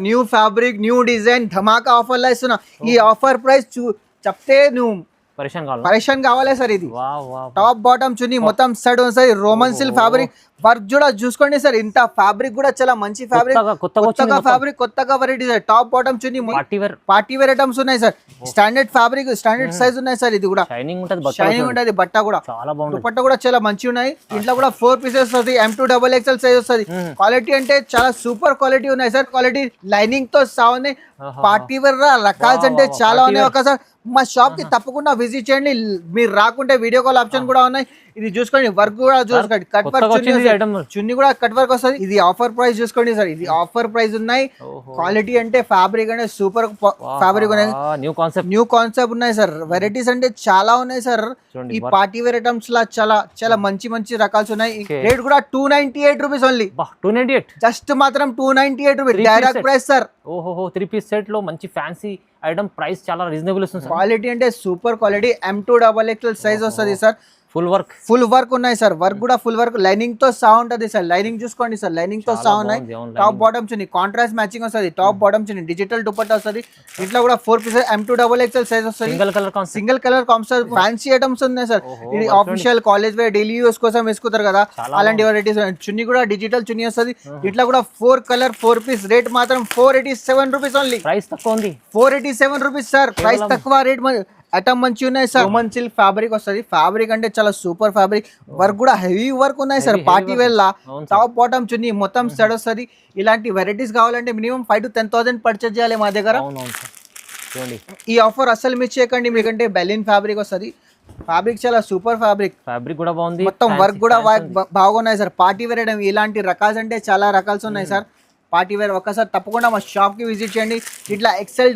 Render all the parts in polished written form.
New fabric new design ధమాకా ఆఫర్లో ఇస్తున్నా. ఈ ఆఫర్ ప్రైస్ చెప్తే నువ్వు పరేషాన్ కావాలే సార్. ఇది టాప్ బాటమ్ చున్నీ మొత్తం set sir. Roman silk fabric work కూడా చూసుకోండి సార్. ఇంత ఫ్యాబ్రిక్ కూడా చాలా మంచి ఫ్యాబ్రిక్, కొత్తగా ఫ్యాబ్రిక్, కొత్తగా వెరైటీ సార్. టాప్ బాటమ్ చున్నీ పార్టీ వేర్ ఐటమ్స్ ఉన్నాయి sir. Standard fabric, standard size ఉన్నాయి సార్. ఇది కూడా షైనింగ్ ఉంటది. బట్ట కూడా దుపట్ట కూడా చాలా మంచి ఉన్నాయి. ఇంట్లో కూడా 4 పీసెస్ వస్తుంది. M2XXL సైజ్ వస్తుంది. క్వాలిటీ అంటే చాలా సూపర్ క్వాలిటీ ఉన్నాయి సార్. క్వాలిటీ లైనింగ్ తో సాగున్నాయి. పార్టీ వేర్ రకాల్స్ అంటే చాలా ఉన్నాయి. ఒకసారి మా షాప్ కి తప్పకుండా విజిట్ చేయండి. మీరు రాకుంటే వీడియో కాల్ ఆప్షన్ కూడా ఉన్నాయి. ఇది చూసుకోండి, వర్క్ కూడా చూసుకోండి. కట్ వర్క్ చున్నీ కూడా కట్ వర్క్ వస్తుంది. ఇది ఆఫర్ ప్రైస్ చూసుకోండి సార్. ఇది ఆఫర్ ప్రైస్ ఉన్నాయి. క్వాలిటీ అంటే ఫ్యాబ్రిక్ అంటే సూపర్ ఫ్యాబ్రిక్ ఉన్నాయి. న్యూ కాన్సెప్ట్ ఉన్నాయి సార్. వెరైటీస్ అంటే చాలా ఉన్నాయి సార్. ఈ పార్టీ వేర్ ఐటమ్స్ లా చాలా చాలా మంచి మంచి రకాలు ఉన్నాయి. రేట్ కూడా 298 రూపీస్ ఓన్లీ. 298 జస్ట్ మాత్రం 298 రూపీస్ డైరెక్ట్ ప్రైస్ సార్. ఓహో 3 పీస్ సెట్ లో మంచి ఫ్యాన్సీ ఐటమ్ ప్రైస్ చాలా రీజనబుల్ వస్తుంది. క్వాలిటీ అంటే సూపర్ క్వాలిటీ. M2XXL సైజ్ వస్తుంది సార్. ఫుల్ వర్క్ ఉన్నాయి సార్. వర్క్ కూడా ఫుల్ వర్క్ లైనింగ్ తో సా ఉంటది సార్. లైనింగ్ చూసుకోండి సార్. లైనింగ్ తో సా ఉన్నాయి. టాప్ బాటమ్ చున్నీ కాంట్రాస్ట్ మ్యాచింగ్ వస్తుంది. టాప్ బాటమ్ చున్నీ డిజిటల్ దుపట్టా వస్తుంది. ఇట్లా కూడా 4 పీసెస్ M2XXL సైజ్ వస్తుంది. Single colour concept fancy items ఉన్నాయి సార్. ఇది official college wear daily use కోసం వేసుకుంటారు కదా, అలాంటి వెరైటీస్. చున్నీ కూడా డిజిటల్ చున్నీ వస్తుంది. ఇట్లా కూడా 4 కలర్ 4 పీస్. రేట్ మాత్రం 487 రూపీస్ ఓన్లీ. ప్రైస్ తక్కువ ఉంది. 487 రూపీస్ సార్. ప్రైస్ తక్కువ, రేట్ ఐటమ్ మంచి ఉన్నాయి సార్. రోమన్ సిల్క్ ఫ్యాబ్రిక్ వస్తుంది. ఫ్యాబ్రిక్ అంటే చాలా సూపర్ ఫ్యాబ్రిక్. వర్క్ కూడా హెవీ వర్క్ ఉన్నాయి సార్. పార్టీ వేర్ లా టాప్ బాటమ్ చున్నీ మొత్తం సెట్ వస్తుంది. ఇలాంటి వెరైటీస్ కావాలంటే మినిమం 5 to 10,000 పర్చేజ్ చేయాలి మా దగ్గర. ఈ ఆఫర్ అస్సలు మిస్ చేయకండి. మీకంటే బెలిన్ ఫ్యాబ్రిక్ వస్తుంది. ఫ్యాబ్రిక్ చాలా సూపర్ ఫ్యాబ్రిక్ కూడా బాగుంది. మొత్తం వర్క్ కూడా బాగున్నాయి సార్. పార్టీ వేర్ ఐటమ్ ఇలాంటి రకాల్స్ అంటే చాలా రకాల్స్ ఉన్నాయి సార్. పార్టీ వేర్ ఒక్కసారి తప్పకుండా మా షాప్ కి విజిట్ చేయండి. ఇట్లా XL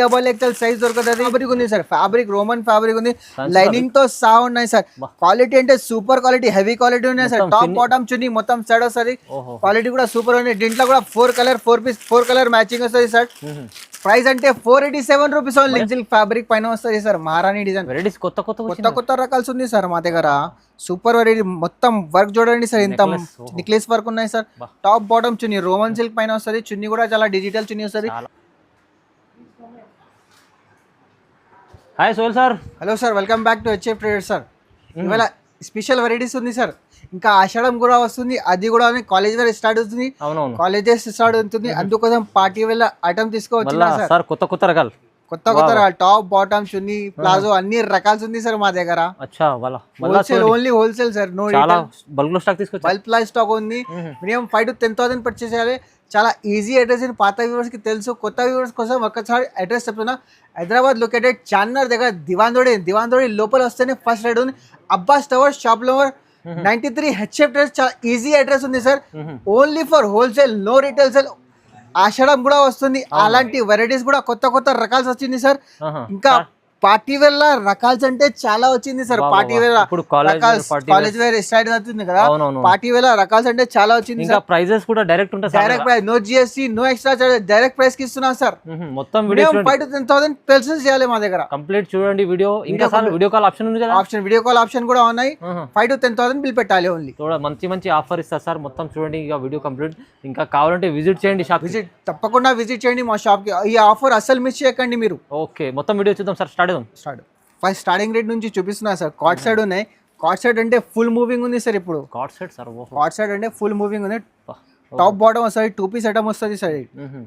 సైజ్ దొరుకుతుంది. ఫ్యాబ్రిక్ ఉంది సార్. ఫ్యాబ్రిక్ రోమన్ ఫ్యాబ్రిక్ ఉంది. లైనింగ్ తో సా ఉన్నాయి సార్. క్వాలిటీ అంటే సూపర్ క్వాలిటీ, హెవీ క్వాలిటీ ఉన్నాయి సార్. టాప్ బాటమ్ చున్నీ మొత్తం సెట్ వస్తుంది. క్వాలిటీ కూడా సూపర్ ఉంది. దీంట్లో కూడా 4 కలర్ మ్యాచింగ్ వస్తుంది సార్. ప్రైస్ అంటే 487 రూపీస్ ఓన్లీ. సిల్క్ ఫ్యాబ్రిక్ పైన వస్తుంది సార్. మహారాణి డిజైన్ వెరైటీస్ కొత్త రకాల్స్ ఉంది సార్ మా దగ్గర. Super variety. మొత్తం వర్క్ చూడండి సార్. ఇంత నెక్లెస్ వర్క్ ఉన్నాయి సార్. టాప్ బాటమ్ చున్నీ రోమన్ సిల్క్ పైన వస్తుంది. చున్నీ కూడా చాలా డిజిటల్ చున్నీ వస్తుంది. Hi Sohail sir. Hello sir, welcome back to HF traders sir. ఇవాళ స్పెషల్ వెరైటీస్ ఉంది సార్. ఇంకా ఆషాఢం కూడా వస్తుంది. అది కూడా కాలేజ్ వేర్ స్టార్ట్ అవుతుంది. కాలేజెస్ స్టార్ట్ అవుతుంది. అందుకోసం పార్టీ వేర్ ఐటమ్ తీసుకోవచ్చు సార్. కొత్త రకాలు టాప్ బాటమ్ చున్నీ ప్లాజో అన్ని రకాల్స్ ఉంది సార్ మా దగ్గర. Only wholesale sir. No bulk stock ఉంది. మినిమం 5 to 10,000 పర్చేస్ చేయాలి. చాలా ఈజీ అడ్రస్. పాత వ్యూవర్స్ కి తెలుసు, కొత్త వ్యూవర్స్ కోసం ఒక్కసారి అడ్రస్ చెప్తున్నా. హైదరాబాద్ లొకేటెడ్ చార్మినార్ దగ్గర దివాన్ దోడి లోపల వస్తేనే ఫస్ట్ రైడ్ ఉంది. Abbas tower shop number 93 HF traders. చాలా ఈజీ అడ్రస్ ఉంది sir. Only for wholesale, no retail sale. Ashadham కూడా వస్తుంది. అలాంటి వెరైటీస్ కూడా కొత్త రకాలు వచ్చింది సార్. ఇంకా పార్టీ వేర్ లా రకాల్స్ అంటే చాలా వచ్చింది sir. Party wear college wear start అవుతుంది కదా. పార్టీ వేర్ రకాల్స్ అంటే చాలా వచ్చింది. ప్రైజెస్ కూడా డైరెక్ట్ ఉంటాయి. Direct price, no GST, no extra charges. Direct price కి ఇస్తున్నా సార్. మొత్తం వీడియో 5 to 10,000 పర్చేస్ చేయాలి మా దగ్గర. కంప్లీట్ చూడండి వీడియో. ఇంకా వీడియో కాల్ ఆప్షన్ ఉంది కదా. వీడియో కాల్ ఆప్షన్ కూడా ఉన్నాయి. 5 to 10,000 బిల్ పెట్టాలి ఓన్లీ. మంచి ఆఫర్ ఇస్తారు సార్. మొత్తం చూడండి. ఇక వీడియో కంప్లీట్. ఇంకా కావాలంటే విజిట్ చేయండి షాప్. తప్పకుండా విజిట్ చేయండి మా షాప్ కి. ఈ ఆఫర్ అస్సలు మిస్ చేయకండి మీరు. ఓకే, మొత్తం వీడియో చూద్దాం సార్. ఫస్ట్ స్టార్టింగ్ రేట్ నుంచి చూపిస్తున్నా సార్. కార్డ్ సైడ్ ఉన్నాయి. కార్డ్ సైడ్ అంటే ఫుల్ మూవింగ్ ఉంది సార్. ఇప్పుడు కార్డ్ సైడ్ అంటే ఫుల్ మూవింగ్ ఉంది. టాప్ బాటమ్ వస్తుంది. 2 పీస్ ఐటమ్ వస్తుంది sir.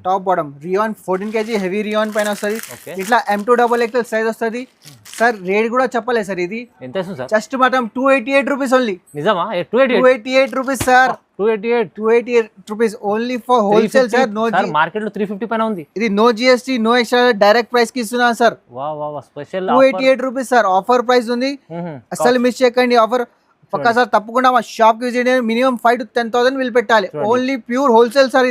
Top bottom rayon 14 kg heavy rayon పైన వస్తుంది. ఇట్లా M2XXL సైజ్ వస్తుంది సార్. రేట్ కూడా చెప్పలేదు సార్. ఇది ఎంత సార్? జస్ట్ మాత్రం 288 రూపీస్ ఓన్లీ. నిజమా? 288 rupees sir. 288 rupees only for wholesale sir. No market లో 350 పైన ఉంది. ఇది no GST, no extra, direct price కి ఇస్తున్నా sir. Special 288 rupees sir. Offer price ఉంది. అస్సలు మిస్ చేయకండి ఆఫర్. ఒక్కసారి తప్పకుండా మా షాప్ కి విజిట్ చేయండి. మినిమం 5 to 10,000 బిల్ పెట్టాలి. Only pure wholesale sir.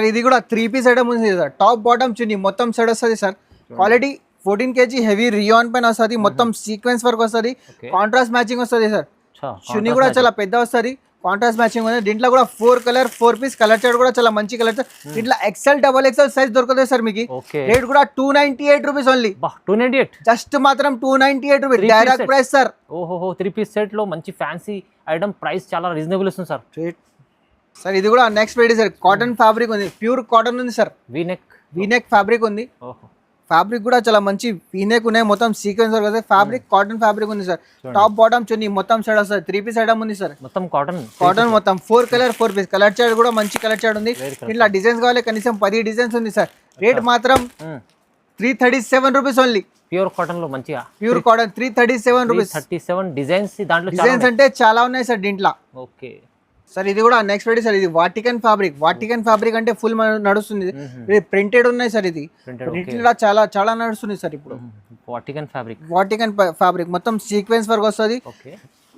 ఇది కూడా 3 పీస్ ఐటమ్ ఉంది సార్. టాప్ బాటమ్ చున్నీ మొత్తం సెట్ వస్తుంది sir. Quality 14 kg heavy rayon పైన వస్తుంది. మొత్తం సీక్వెన్స్ వర్క్ వస్తుంది. కాంట్రాస్ట్ మ్యాచింగ్ వస్తుంది సార్. చున్నీ కూడా చాలా పెద్ద వస్తుంది. కాంట్రాస్ట్ మ్యాచింగ్ ఉంది. దీంట్లో కూడా 4 కలర్ 4 పీస్ కలర్ చార్ట్ కూడా చాలా మంచి కలర్. దీంట్లో XL సైజ్ దొరుకుతుంది సార్ మీకు. రేట్ కూడా 298 రూపీస్ ఓన్లీ. 298 జస్ట్ మాత్రం 298 rupees direct price sir. 3 piece set లో మంచి ఫ్యాన్సీ ఐటమ్ ప్రైస్ చాలా రీజనబుల్ వస్తుంది సార్. సార్ ఇది కూడా next variety sir, cotton fabric ఉంది, ప్యూర్ కాటన్ ఉంది సార్, వీనెక్ ఫ్యాబ్రిక్ ఉంది. ఫ్యాబ్రిక్ కూడా చాలా మంచి వీనెక్ ఉన్నాయి, మొత్తం సీక్వెన్స్ వర్క్ వస్తుంది. ఫ్యాబ్రిక్ కాటన్ ఫ్యాబ్రిక్ ఉంది సార్, టాప్ బాటమ్ చున్నీ మొత్తం సైడ్ వస్తుంది, 3 పీస్ ఐటమ్ ఉంది సార్, మొత్తం కాటన్ మొత్తం 4 కలర్ 4 పీస్. కలర్ చార్ట్ కూడా మంచి కలర్ చార్ట్ ఉంది. ఇట్లా డిజైన్స్ కావాలి కనీసం 10 డిజైన్స్ ఉంది సార్. రేట్ మాత్రం 337 రూపీస్ ఓన్లీ. ప్యూర్ కాటన్ లో మంచిగా ప్యూర్ కాటన్ 337 రూపీస్. 37 డిజైన్స్, దాంట్లో డిజైన్స్ అంటే చాలా ఉన్నాయి సార్ దీంట్లో. ఓకే సార్ ఇది కూడా నెక్స్ట్ వెరైటీ సార్, ఇది వాటికన్ ఫ్యాబ్రిక్ అంటే ఫుల్ నడుస్తుంది. ఇది ప్రింటెడ్ ఉన్నాయి సార్, ఇది ప్రింటెడ్ చాలా చాలా నడుస్తుంది సార్ ఇప్పుడు. వాటికన్ ఫ్యాబ్రిక్ మొత్తం సీక్వెన్స్ వర్క్ వస్తుంది.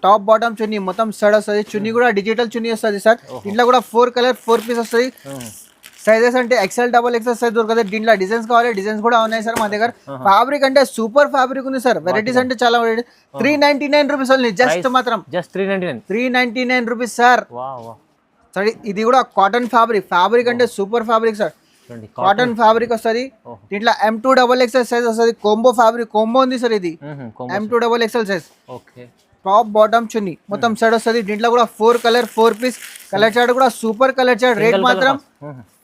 టాప్ బాటమ్ చున్నీ మొత్తం సైడ్ వస్తుంది. చున్నీ కూడా డిజిటల్ చున్నీ వస్తుంది సార్. దీంట్లో కూడా 4 కలర్ 4 పీస్ వస్తుంది. సైజెస్ అంటే XL XXL సైజ్ దొరుకుతుంది. దీంట్లో డిజైన్స్ కావాలి, డిజైన్స్ కూడా ఉన్నాయి సార్ మా దగ్గర. ఫ్యాబ్రిక్ అంటే సూపర్ ఫ్యాబ్రిక్ ఉంది సార్. వెరైటీస్ అంటే చాలా 399 rupees only. Just 399 rupees sir. సరే ఇది కూడా కాటన్ ఫ్యాబ్రిక్ అంటే super fabric sir. Cotton fabric వస్తుంది. దీంట్లో M2XXL సైజ్ వస్తుంది. కోంబో ఉంది సార్, ఇది M2XXL సైజ్. టాప్ బాటమ్ చున్నీ మొత్తం సైడ్ వస్తుంది. దీంట్లో కూడా 4 కలర్ 4 పీస్. కలర్ చార్ట్ కూడా సూపర్ కలర్ చార్ట్. రేట్ మాత్రం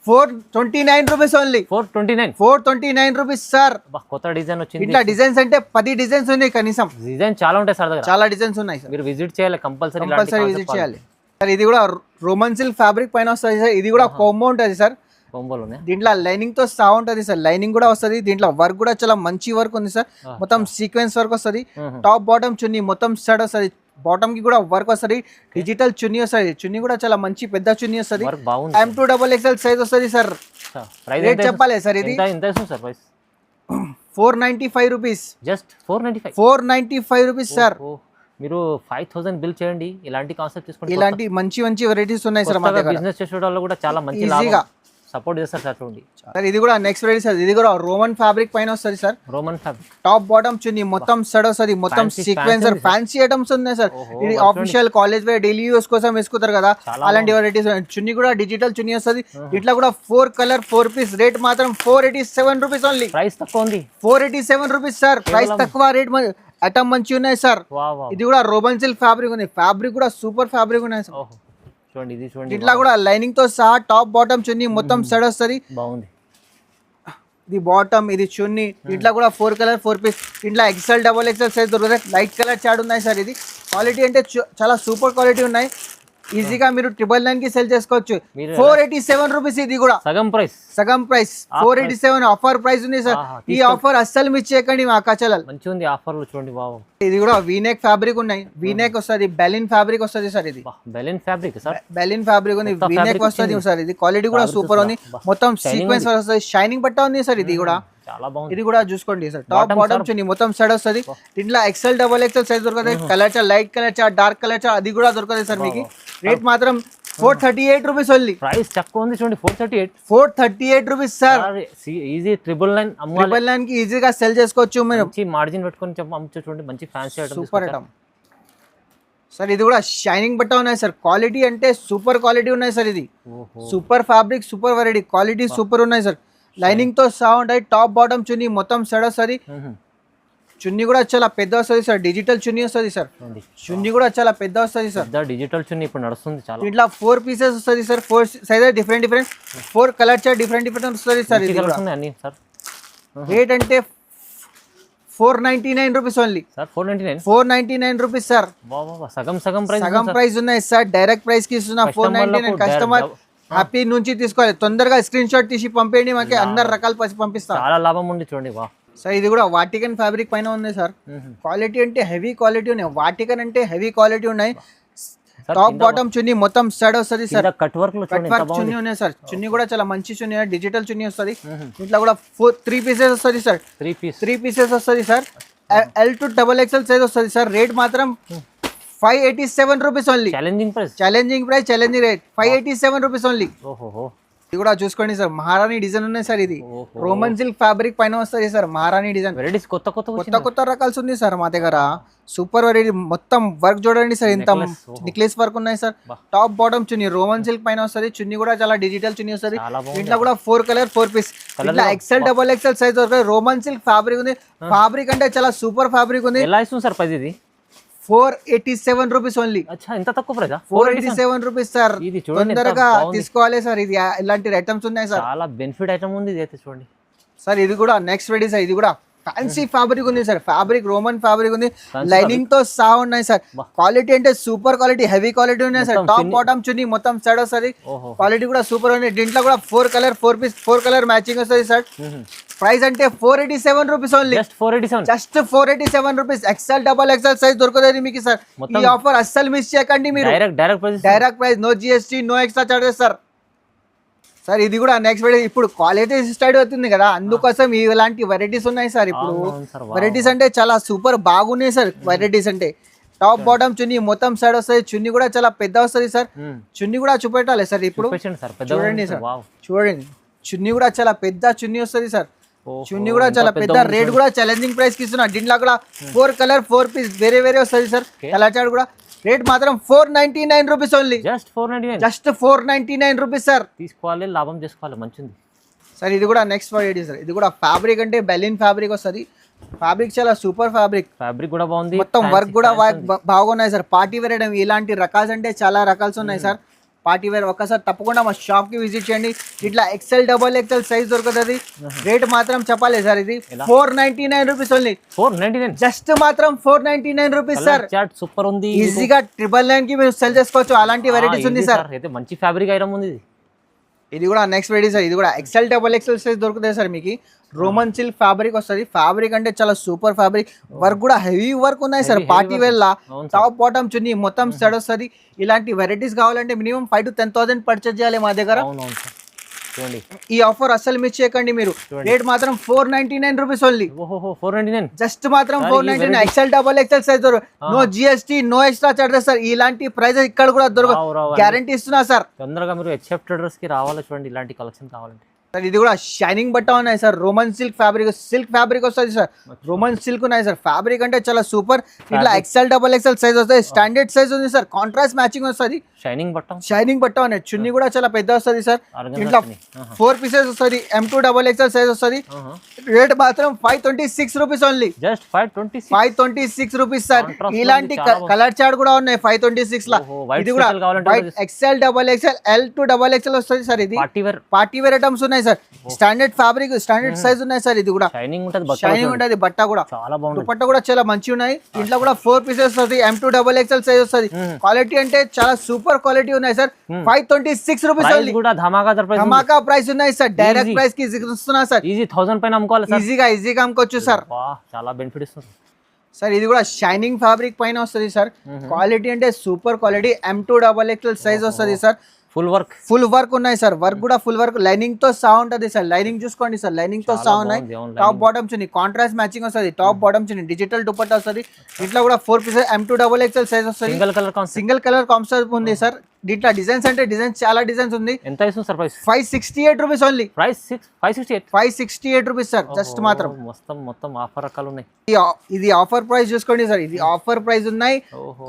429 రూపీస్ ఓన్లీ. 429 rupees sir. కొత్త డిజైన్ వచ్చింది. ఇట్లా డిజైన్స్ అంటే 10 డిజైన్స్ ఉన్నాయి కనీసం. డిజైన్ చాలా ఉంటాయి సార్ దగ్గర, చాలా డిజైన్స్ ఉన్నాయి సార్. మీరు విజిట్ చేయాలి కంపల్సరీ విజిట్ చేయాలి సార్. ఇది కూడా రోమన్ సిల్క్ ఫ్యాబ్రిక్ పైన వస్తుంది సార్. ఇది కూడా కోంబో ఉంటుంది సార్. దీంట్లో లైనింగ్ తో సహా ఉంటుంది సార్. లైనింగ్ కూడా వస్తుంది. దీంట్లో వర్క్ కూడా చాలా మంచి వర్క్ ఉంది సార్. మొత్తం సీక్వెన్స్ వర్క్ వస్తుంది. టాప్ బాటమ్ చున్నీ మొత్తం స్టడ్ వస్తుంది. బాటమ్ కి కూడా వర్క్ వస్తుంది. డిజిటల్ చున్నీ వస్తుంది. చున్నీ కూడా చాలా మంచి పెద్ద చున్నీ వస్తుంది. M2XXL సైజ్ వస్తుంది సార్. రేట్ చెప్పాలి సార్, ఇది 495 రూపీస్. Just 495 rupees sir. మీరు 5000 బిల్ చేయండి. ఇలాంటి కాన్సెప్ట్ తీసుకోండి. ఇలాంటి మంచి వెరైటీస్ ఉన్నాయి సార్ మా దగ్గర. బిజినెస్ చేసే వాళ్ళు కూడా చాలా మంచి ఈజీగా సపోర్ట్ చేస్తారు సార్. చూడండి సార్ ఇది కూడా నెక్స్ట్ వెరైటీ సార్. ఇది కూడా రోమన్ ఫ్యాబ్రిక్ పైన వస్తుంది సార్. టాప్ బాటమ్ చున్నీ మొత్తం సైడ్ వస్తుంది. మొత్తం సీక్వెన్స్ సార్. ఫ్యాన్సీ ఐటమ్స్ ఉన్నాయి సార్. ఇది official college wear daily use కోసం వేసుకుంటారు కదా, అలాంటి వెరైటీస్. చున్నీ కూడా డిజిటల్ చున్నీ వస్తుంది. ఇట్లా కూడా 4 కలర్ 4 పీస్. రేట్ మాత్రం 487 రూపీస్ ఓన్లీ. ప్రైస్ తక్కువ ఉంది. 487 రూపీస్ సార్. ప్రైస్ తక్కువ, రేట్ ఐటమ్ మంచి ఉన్నాయి సార్. ఇది కూడా రోమన్ సిల్క్ ఫ్యాబ్రిక్ ఉంది. ఫ్యాబ్రిక్ కూడా సూపర్ ఫ్యాబ్రిక్ ఉన్నాయి సార్. చూడండి ఇట్లా కూడా లైనింగ్ తో సహా టాప్ బాటమ్ చున్నీ మొత్తం సైడ్ వస్తుంది. బాగుంది. ఇది బాటమ్, ఇది చున్నీ. ఇట్లా కూడా 4 కలర్ 4 పీస్. ఇట్లా XL XXL సైజ్ దొరుకుతాయి. లైట్ కలర్ చార్ట్ ఉన్నాయి సార్. ఇది క్వాలిటీ అంటే చాలా సూపర్ క్వాలిటీ ఉన్నాయి. ఈజీగా మీరు 999 కి సెల్ చేసుకోవచ్చు. 487 రూపీస్. ఇది కూడా సగం ప్రైస్ 487 ఆఫర్ ప్రైస్ ఉంది సార్. ఈ ఆఫర్ అస్సలు మిస్ చేయకండి మా అక్క చెల్లెలు. మంచి ఉంది ఆఫర్ లో. చూడండి బాబు, ఇది కూడా వీనెక్ ఫ్యాబ్రిక్ ఉన్నాయి. వీనెక్ వస్తుంది. బెలిన్ ఫ్యాబ్రిక్ వస్తుంది సార్. ఇది బెలిన్ ఫ్యాబ్రిక్ ఉంది. వీనెక్ వస్తుంది సార్. ఇది క్వాలిటీ కూడా సూపర్ ఉంది. మొత్తం సీక్వెన్స్ వస్తుంది. షైనింగ్ పట్టా ఉంది సార్. ఇది కూడా చాలా బాగుంది. ఇది కూడా చూసుకోండి సార్. టాప్ బాటమ్ చున్నీ మొత్తం సైడ్ వస్తుంది. దీంట్లో XL XXL సైజ్ దొరుకుతాయి. Colour chart, light colour chart, dark colour chart, అది కూడా దొరుకుతాయి సార్ మీకు. రేట్ మాత్రం 438 రూపీస్ ఓన్లీ. ప్రైస్ తక్కువ ఉంది. చూడండి 438 రూపీస్ సార్. ఈజీ 999 కి ఈజీగా సెల్ చేసుకోవచ్చు. మీరు మార్జిన్ పెట్టుకొని అమ్మచ్చు. చూడండి మంచి fancy item, super item sir. ఇది కూడా షైనింగ్ బట్ట ఉన్నాయి సార్. క్వాలిటీ అంటే సూపర్ క్వాలిటీ ఉన్నాయి సార్. ఇది super fabric, super variety, quality super ఉన్నాయి సార్. లైనింగ్ తో సహా ఉంటాయి. టాప్ బాటమ్ చున్నీ మొత్తం సైడ్ వస్తుంది. చున్నీ కూడా చాలా పెద్ద వస్తుంది సార్. డిజిటల్ చున్నీ వస్తుంది సార్. చున్నీ కూడా చాలా పెద్ద వస్తుంది సార్. డిజిటల్ చున్నీ ఇప్పుడు నడుస్తుంది చాలా. ఇట్లా 4 పీసెస్ వస్తుంది sir. 4 sizes different 4 colour chart different వస్తుంది సార్. ఇది రేట్ అంటే 499 రూపీస్ ఓన్లీ. 499 rupees sir. సగం ప్రైస్ ఉన్నాయి సార్. డైరెక్ట్ ప్రైస్ కి ఇస్తున్నా 499. కస్టమర్ హ్యాపీ నుంచి తీసుకోవాలి. తొందరగా స్క్రీన్ షాట్ తీసి పంపేయండి. మాకు అందరు రకాలు పంపిస్తాం. చాలా లాభం ఉంది. చూడండి సార్ ఇది కూడా వాటికన్ ఫ్యాబ్రిక్ పైన ఉంది సార్. క్వాలిటీ అంటే హెవీ క్వాలిటీ ఉన్నాయి. వాటికన్ అంటే హెవీ క్వాలిటీ ఉన్నాయి. టాప్ బాటమ్ చున్నీ మొత్తం సైడ్ వస్తుంది సార్. కట్ వర్క్ చున్నీ ఉన్నాయి సార్. చున్నీ కూడా చాలా మంచి చున్నీ, డిజిటల్ చున్నీ వస్తుంది. ఇంట్లో కూడా 3 పీసెస్ వస్తుంది సార్. 3 పీసెస్ వస్తుంది sir. L to XXL size వస్తుంది సార్. రేట్ మాత్రం 587 rupees only. Challenging rate 587 rupees only. ఇది కూడా చూసుకోండి సార్. మహారాణి డిజైన్ ఉన్నాయి సార్. ఇది రోమన్ సిల్క్ ఫ్యాబ్రిక్ పైన వస్తుంది సార్. మహారాణి డిజైన్ కొత్త రకాల్స్ ఉంది సార్ మా దగ్గర. Super variety. మొత్తం వర్క్ చూడండి సార్. ఇంత నెక్లెస్ వర్క్ ఉన్నాయి సార్. టాప్ బాటమ్ చున్నీ రోమన్ సిల్క్ పైన వస్తుంది. చున్నీ కూడా చాలా డిజిటల్ చున్నీ వస్తుంది. ఇంట్లో కూడా 4 కలర్ 4 పీస్. ఇట్లా XL XXL సైజ్ దొరుకుతుంది. రోమన్ సిల్క్ ఫ్యాబ్రిక్ ఉంది. ఫ్యాబ్రిక్ అంటే చాలా సూపర్ ఫ్యాబ్రిక్ ఉంది. 487 రూపీస్ ఓన్లీ. అచ్చా ఇంత తక్కువ ప్రైస్ 487 రూపీస్ సార్. ఇది చూడండి తొందరగా తీసుకోవాలి సార్. ఇది ఇలాంటి ఐటమ్స్ ఉన్నాయి సార్. చాలా బెనిఫిట్ ఐటమ్ ఉంది ఇది అయితే చూడండి సార్. ఇది కూడా నెక్స్ట్ రెడీ సార్. ఇది కూడా ఫ్యాన్సీ ఫ్యాబ్రిక్ ఉంది సార్. ఫ్యాబ్రిక్ రోమన్ ఫ్యాబ్రిక్ ఉంది, లైనింగ్ తో సహా ఉన్నాయి సార్. క్వాలిటీ అంటే సూపర్ క్వాలిటీ, హెవీ క్వాలిటీ ఉన్నాయి సార్. టాప్ బాటమ్ చున్నీ మొత్తం సెట్ వస్తుంది. క్వాలిటీ కూడా సూపర్ ఉంది. దీంట్లో కూడా 4 కలర్ మ్యాచింగ్ వస్తుంది సార్. ప్రైస్ అంటే 487 rupees only. Just 487 rupees. XL double XL size దొరుకుతుంది మీకు సార్. ఈ ఆఫర్ అస్సలు మిస్ చేయకండి మీరు. Direct price, no GST, no extra charges sir. Sir ఇది కూడా నెక్స్ట్ వీడియో. ఇప్పుడు క్వాలిటీ స్టార్ట్ అవుతుంది కదా, అందుకోసం ఇలాంటి వెరైటీస్ ఉన్నాయి సార్. ఇప్పుడు వెరైటీస్ అంటే చాలా సూపర్ బాగున్నాయి సార్. వెరైటీస్ అంటే టాప్ బాటమ్ చున్నీ మొత్తం సైడ్ వస్తుంది. చున్నీ కూడా చాలా పెద్ద వస్తుంది సార్. చున్నీ కూడా చూపెట్టాలి సార్. ఇప్పుడు చూడండి సార్, చూడండి చున్నీ కూడా చాలా పెద్ద చున్నీ వస్తుంది సార్. చున్నీ కూడా చాలా పెద్ద. రేట్ కూడా ఛాలెంజింగ్ ప్రైస్ కి ఇస్తున్నా. దీంట్లో కూడా 4 కలర్ 4 పీస్ వేరే వేరే వస్తుంది సార్. కలర్ చార్ట్ కూడా. రేట్ మాత్రం 499 rupees only. Just 499 rupees sir. తీసుకోవాలి, లాభం చేసుకోవాలి. మంచిది సార్. ఇది కూడా నెక్స్ట్ వెరైటీ సార్. ఇది కూడా ఫ్యాబ్రిక్ అంటే బెలిన్ ఫ్యాబ్రిక్ వస్తుంది. ఫ్యాబ్రిక్ చాలా సూపర్ ఫ్యాబ్రిక్. ఫ్యాబ్రిక్ కూడా బాగుంది. మొత్తం వర్క్ కూడా బాగున్నాయి సార్. పార్టీ వేర్ ఐటమ్ ఇలాంటి రకాల్స్ అంటే చాలా రకాల్స్ ఉన్నాయి సార్. పార్టీ వేర్ ఒక్కసారి తప్పకుండా మా షాప్ కి విజిట్ చేయండి. ఇట్లా ఎక్సెల్ డబల్ ఎక్సెల్ సైజ్ దొరుకుతుంది. రేట్ మాత్రం చెప్పాలి సార్. ఇది 499 రూపీస్ ఓన్లీ. 499 జస్ట్ మాత్రం 499 రూపీస్ సార్. సూపర్ ఉంది. ఈజీగా 999 కి మీరు సెల్ చేసుకోవచ్చు. అలాంటి వెరైటీస్ ఉంది సార్. అయితే మంచి ఫ్యాబ్రిక్ ఐటమ్ ఉంది. ఇది కూడా నెక్స్ట్ వెరైటీ సార్. ఇది కూడా ఎక్సెల్ డబల్ ఎక్సెల్ సైజ్ దొరుకుతుంది సార్. మీకు రోమన్ సిల్క్ ఫ్యాబ్రిక్ వస్తుంది. ఫ్యాబ్రిక్ అంటే చాలా సూపర్ ఫ్యాబ్రిక్. వర్క్ కూడా హెవీ వర్క్ ఉన్నాయి సార్. పార్టీ వేర్ లా టాప్ బాటమ్ చున్నీ మొత్తం సెట్ వస్తుంది. ఇలాంటి వెరైటీస్ కావాలంటే మినిమం 5 to 10,000 పర్చేజ్ చేయాలి మా దగ్గర. ఈ ఆఫర్ అస్సలు మిస్ చేయకండి మీరు. రేట్ మాత్రం 499 రూపీస్ ఓన్లీ. 499 జస్ట్ మాత్రం 499. XL double XL size no GST, no extra charges sir. ఇలాంటి ప్రైజెస్ ఇక్కడ కూడా దొరకదు, గ్యారంటీ ఇస్తున్నా సార్. తొందరగా మీరు హెచ్ఎఫ్ ట్రేడర్స్ కి రావాలి. చూడండి ఇలాంటి కలెక్షన్ కావాలంటే సార్. ఇది కూడా షైనింగ్ బట్ట ఉన్నాయి సార్. రోమన్ సిల్క్ ఫ్యాబ్రిక్ వస్తుంది సార్. రోమన్ సిల్క్ ఉన్నాయి సార్. ఫ్యాబ్రిక్ అంటే చాలా సూపర్. ఇట్లా ఎక్సెల్ డబల్ ఎక్సెల్ సైజ్ వస్తుంది. స్టాండర్డ్ సైజ్ ఉంది సార్. కాంట్రాస్ట్ మ్యాచింగ్ వస్తుంది. షైనింగ్ బట్ట ఉన్నాయి. చున్నీ కూడా చాలా పెద్ద వస్తుంది సార్. ఇట్లా 4 పీసెస్ వస్తుంది. M2 డబల్ ఎక్సెల్ సైజ్ వస్తుంది. రేట్ మాత్రం 526 rupees only. Just 526 rupees sir. ఇలాంటి కలర్ చార్ట్ కూడా ఉన్నాయి 526 లా. ఇది కూడా XL double XL, L2 double XL వస్తుంది సార్. ఇది పార్టీ వేర్ ఐటమ్స్ ఉన్నాయి sir. Standard fabric, standard size ఉన్నాయి సార్. ఇది కూడా షైనింగ్ ఉంటుంది. బట్ట కూడా దుపట్టా కూడా చాలా మంచిగా ఉన్నాయి. ఇంట్లో కూడా 4 పీసెస్ వస్తుంది. M2 డబల్ ఎక్సెల్ సైజ్ వస్తుంది. క్వాలిటీ అంటే చాలా సూపర్ క్వాలిటీ ఉన్నాయి సార్. 526 rupees only. ధమాకా ప్రైస్ ఉన్నాయి సార్. డైరెక్ట్ ప్రైస్ కి ఇస్తున్నా సార్. ఈజీ 1000 పైన అమ్ముకోవాలి సార్. ఈజీగా అమ్ముకోవచ్చు సార్. చాలా బెనిఫిట్ ఇస్తుంది సార్. ఇది కూడా షైనింగ్ ఫ్యాబ్రిక్ పైన వస్తుంది సార్. క్వాలిటీ అంటే super quality. M2 double XL size వస్తుంది సార్. ఫుల్ వర్క్ ఉన్నాయి సార్. వర్క్ కూడా ఫుల్ వర్క్, లైనింగ్ తో సహా ఉంటుంది సార్. లైనింగ్ చూసుకోండి సార్. లైనింగ్ తో సహా ఉన్నాయి. టాప్ బాటమ్ చున్నీ కాంట్రాస్ట్ మ్యాచింగ్ వస్తుంది. టాప్ బాటమ్ చున్నీ డిజిటల్ దుపట్టా వస్తుంది. ఇట్లా కూడా 4 pieces M2 double XL size వస్తుంది. సింగిల్ కలర్ కాన్సెప్ట్ ఉంది సార్. దీంట్లో డిజైన్స్ అంటే డిజైన్స్ చాలా డిజైన్స్ ఉంది. ఎంత ఇస్తుంది sir price? 568 rupees only. 568 rupees sir. Just మాత్రం మొత్తం ఆఫర్ రకాలు ఉన్నాయి. ఇది ఆఫర్ ప్రైస్ చూసుకోండి సార్. ఇది ఆఫర్ ప్రైస్ ఉన్నాయి.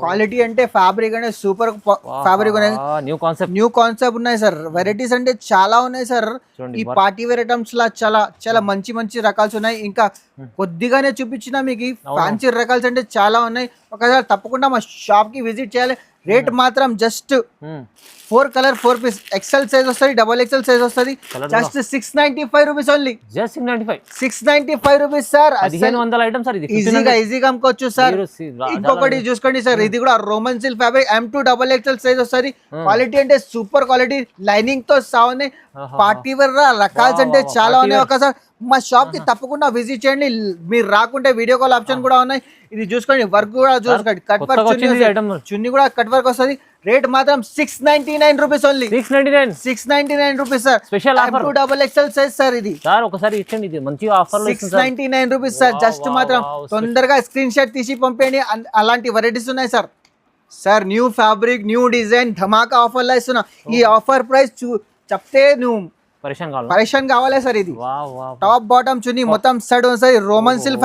క్వాలిటీ అంటే ఫ్యాబ్రిక్ అంటే సూపర్ ఫ్యాబ్రిక్ ఉన్నాయి. న్యూ కాన్సెప్ట్ ఉన్నాయి సార్. వెరైటీస్ అంటే చాలా ఉన్నాయి సార్. ఈ పార్టీ వేర్ ఐటమ్స్ లా చాలా మంచి రకాల్స్ ఉన్నాయి. ఇంకా కొద్దిగానే చూపించిన మీకు ఫ్యాన్సీ రకాల్స్ అంటే చాలా ఉన్నాయి. ఒకసారి తప్పకుండా మా షాప్ కి విజిట్ చేయాలి. రేట్ మాత్రం just 4 colour 4 piece XL size వస్తుంది. డబల్ ఎక్సెల్ సైజ్ వస్తుంది. Just 695 rupees only. 695 rupees sir. 1500 item sir. ఇది ఈజీగా అమ్ముకోవచ్చు సార్. ఇంకొకటి చూసుకోండి సార్. ఇది కూడా Roman silk fabric M2 double XL size వస్తుంది. క్వాలిటీ అంటే సూపర్ క్వాలిటీ. లైనింగ్ తో సహా ఉన్నాయి. పార్టీ వేర్ రకాల్స్ అంటే చాలా ఉన్నాయి. ఒకసారి మా షాప్ కి తప్పకుండా విజిట్ చేయండి. మీరు రాకుంటే వీడియో కాల్ ఆప్షన్ కూడా ఉన్నాయి. ఇది చూసుకోండి. వర్క్ కూడా చూసుకోండి. కట్ వర్క్ చున్నీ కూడా కట్ వర్క్ వస్తుంది. రేట్ మాత్రం 699 rupees only. 699 rupees sir. Special offer. M2 double XL size sir. ఇది సార్ ఒకసారి ఇచ్చండి. ఇది మంచి ఆఫర్ లో 699 రూపీస్ సార్. జస్ట్ మాత్రం తొందరగా స్క్రీన్ షాట్ తీసి పంపేయండి. అలాంటి వెరైటీస్ ఉన్నాయి sir. Sir new fabric, new design, ధమాకా ఆఫర్ లో ఇస్తున్నా. ఈ ఆఫర్ ప్రైస్ చెప్తే నువ్వు పరేషాన్ కావాలి సార్. ఇది టాప్ బాటమ్ చున్నీ మొత్తం సెట్ వస్తుంది. రోమన్ సిల్క్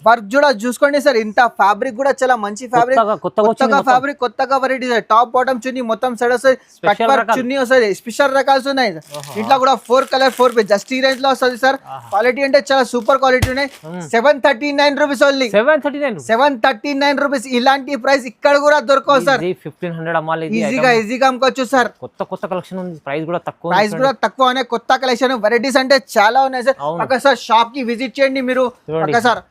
వర్క్ కూడా చూసుకోండి సార్, ఇంత ఫ్యాబ్రిక్ కూడా చాలా మంచి ఫ్యాబ్రిక్, కొత్తగా ఫ్యాబ్రిక్, కొత్తగా వెరైటీ సార్. టాప్ బాటమ్ చున్నీ మొత్తం సైడ్ వస్తుంది, కట్ వర్క్ చున్నీ వస్తుంది, స్పెషల్ రకాల్స్ ఉన్నాయి. ఇట్లా కూడా 4 కలర్ 4 పీస్ జస్ట్ ఈ రేంజ్ లో వస్తుంది సార్. క్వాలిటీ అంటే చాలా సూపర్ క్వాలిటీ ఉన్నాయి. 739 రూపీస్ ఓన్లీ, 739 రూపీస్. ఇలాంటి ప్రైస్ ఇక్కడ కూడా దొరకవు సార్. 1500 అమ్మాలి, ఈజీగా అమ్ముకోవచ్చు సార్. కొత్త కలెక్షన్ ఉంది, ప్రైస్ కూడా తక్కువ ఉన్నాయి. కొత్త కలెక్షన్ వెరైటీస్ అంటే చాలా ఉన్నాయి సార్. ఒకసారి షాప్ కి విజిట్ చేయండి మీరు ఒకసారి.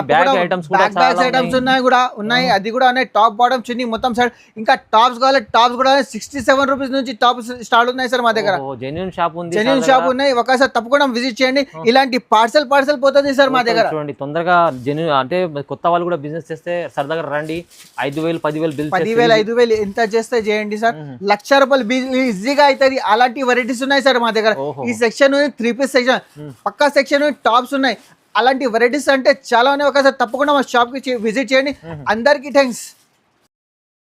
ఐటమ్స్ ఉన్నాయి, అది కూడా ఉన్నాయి. టాప్ బాటమ్ చున్నీ మొత్తం సైడ్. ఇంకా టాప్స్ కావాలి, టాప్స్ కూడా 67 రూపీస్ నుంచి టాప్స్ స్టార్ట్ ఉన్నాయి సార్ మా దగ్గర. జెన్యూన్ షాప్ ఉన్నాయి, ఒకసారి తప్పకుండా విజిట్ చేయండి. ఇలాంటి పార్సల్ పోతుంది సార్ మా దగ్గర. చూడండి తొందరగా జెన్యూన్ అంటే కొత్త వాళ్ళు కూడా బిజినెస్ చేస్తే సరదాగా రండి. 5000 10,000 బిల్ 5,000 ఎంత చేస్తే చేయండి సార్. 1,00,000 రూపాయలు బిల్ ఈజీగా అవుతుంది. అలాంటి వెరైటీస్ ఉన్నాయి సార్ మా దగ్గర. ఈ సెక్షన్ 3 పీస్ సెక్షన్, పక్కా సెక్షన్ టాప్స్ ఉన్నాయి. అలాంటి వెరైటీస్ అంటే చాలా ఉన్నాయి. ఒకసారి తప్పకుండా మా షాప్ కి విజిట్ చేయండి. అందరికీ థ్యాంక్స్.